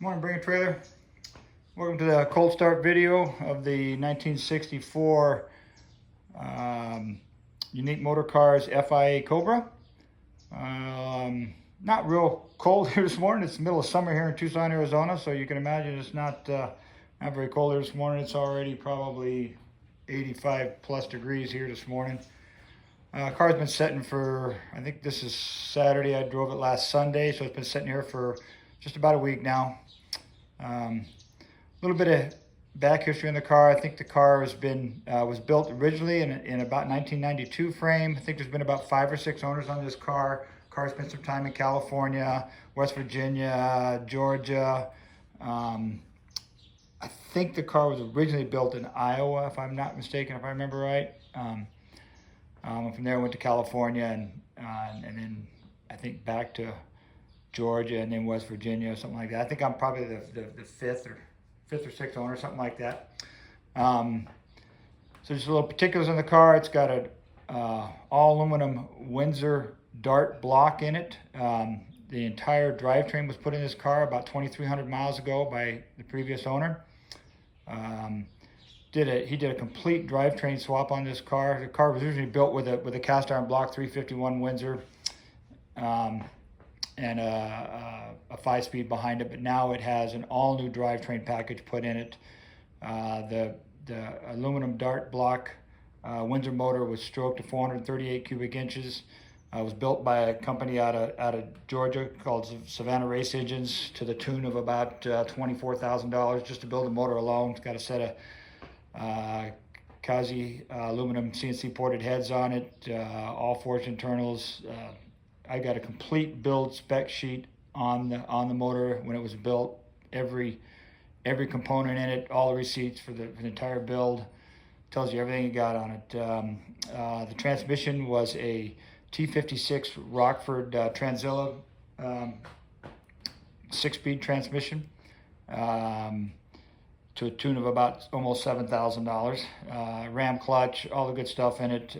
Morning, Bring a Trailer. Welcome to the cold start video of the 1964 Unique Motor Cars FIA Cobra. Not real cold here this morning. It's the middle of summer here in Tucson, Arizona, so you can imagine it's not very cold here this morning. It's already probably 85 plus degrees here this morning. Car's been sitting for, I think this is Saturday. I drove it last Sunday, so it's been sitting here for just about a week now. A little bit of back history in the car. I think the car has been was built originally in about 1992 frame. I think there's been about 5 or 6 owners on this car. Car's spent some time in California, West Virginia, Georgia. I think the car was originally built in Iowa, if I'm not mistaken, if I remember right. From there I went to California and then I think back to Georgia and then West Virginia or something like that. I think I'm probably the fifth or sixth owner, something like that. So just a little particulars on the car. It's got a all aluminum Windsor Dart block in it. The entire drivetrain was put in this car about 2,300 miles ago by the previous owner. He did a complete drivetrain swap on this car. The car was originally built with a cast iron block 351 Windsor. And a 5-speed behind it, but now it has an all-new drivetrain package put in it. The aluminum Dart block Windsor motor was stroked to 438 cubic inches. It was built by a company out of Georgia called Savannah Race Engines to the tune of about $24,000 just to build the motor alone. It's got a set of Kazi aluminum CNC ported heads on it, all forged internals. I got a complete build spec sheet on the motor when it was built. Every component in it, all the receipts for the entire build, tells you everything you got on it. The transmission was a T56 Rockford Tranzilla 6-speed transmission to a tune of about almost $7,000. Ram clutch, all the good stuff in it.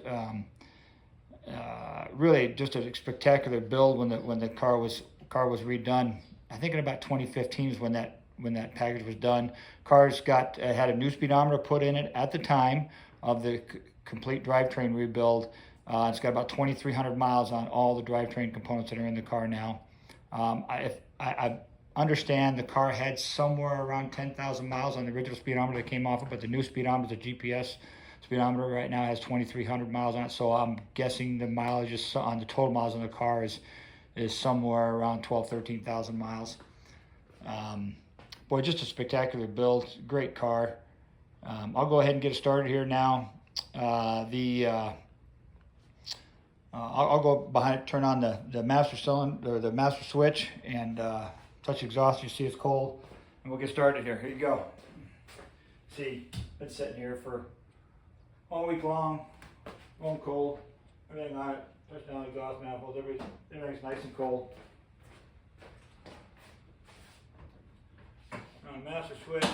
Really just a spectacular build when the car was redone. I think in about 2015 is when that package was done. Car's had a new speedometer put in it at the time of the complete drivetrain rebuild. It's got about 2,300 miles on all the drivetrain components that are in the car now. I understand the car had somewhere around 10,000 miles on the original speedometer that came off it, but the new speedometer, the GPS speedometer right now has 2,300 miles on it, so I'm guessing the mileage on the total miles on the car is somewhere around 13,000 miles. Boy, just a spectacular build, great car. I'll go ahead and get it started here now. I'll go behind it, turn on the master cylinder or the master switch, and touch the exhaust. You see it's cold, and we'll get started here. Here you go. See, it's sitting here for all week long, going cold, everything on it, touch down the exhaust manifolds, everything's nice and cold. On the master switch,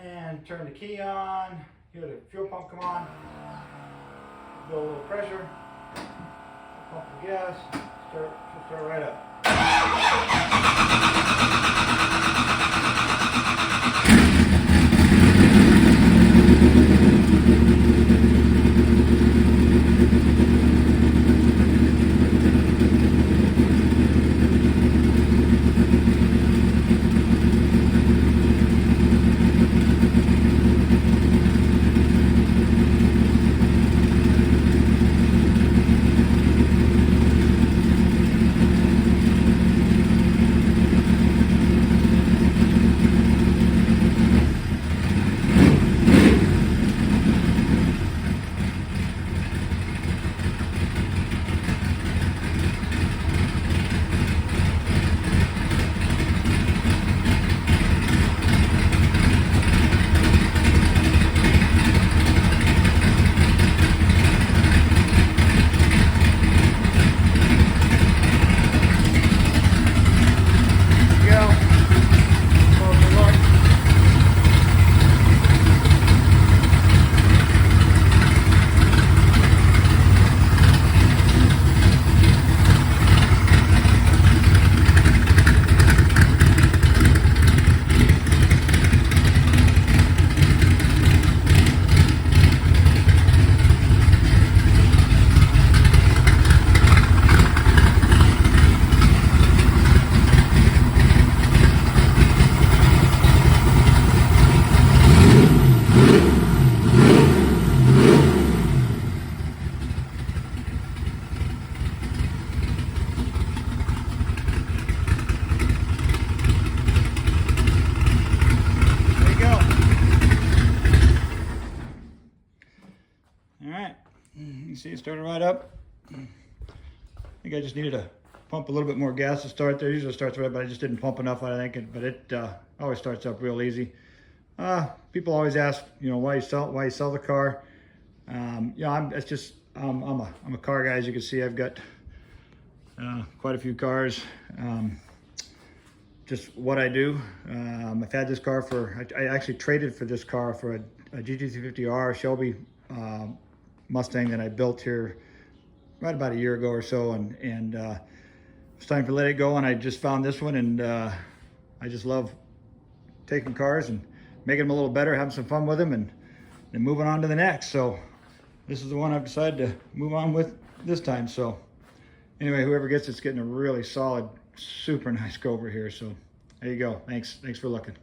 and turn the key on, hear the fuel pump come on, build a little pressure, pump the gas, start right up. You see it started right up. I think I just needed to pump a little bit more gas to start there. Usually it starts right, but I just didn't pump enough, I think. But it always starts up real easy. People always ask, you know, why you sell the car. You know, I'm a car guy. As you can see, I've got quite a few cars. Just what I do. I've had this car for, I actually traded for this car for a GT350R Shelby Mustang that I built here right about a year ago or so, and it's time to let it go, and I just found this one, and I just love taking cars and making them a little better, having some fun with them, and moving on to the next. So this is the one I've decided to move on with this time. So anyway, whoever gets it's getting a really solid, super nice Cobra here. So there you go. Thanks for looking.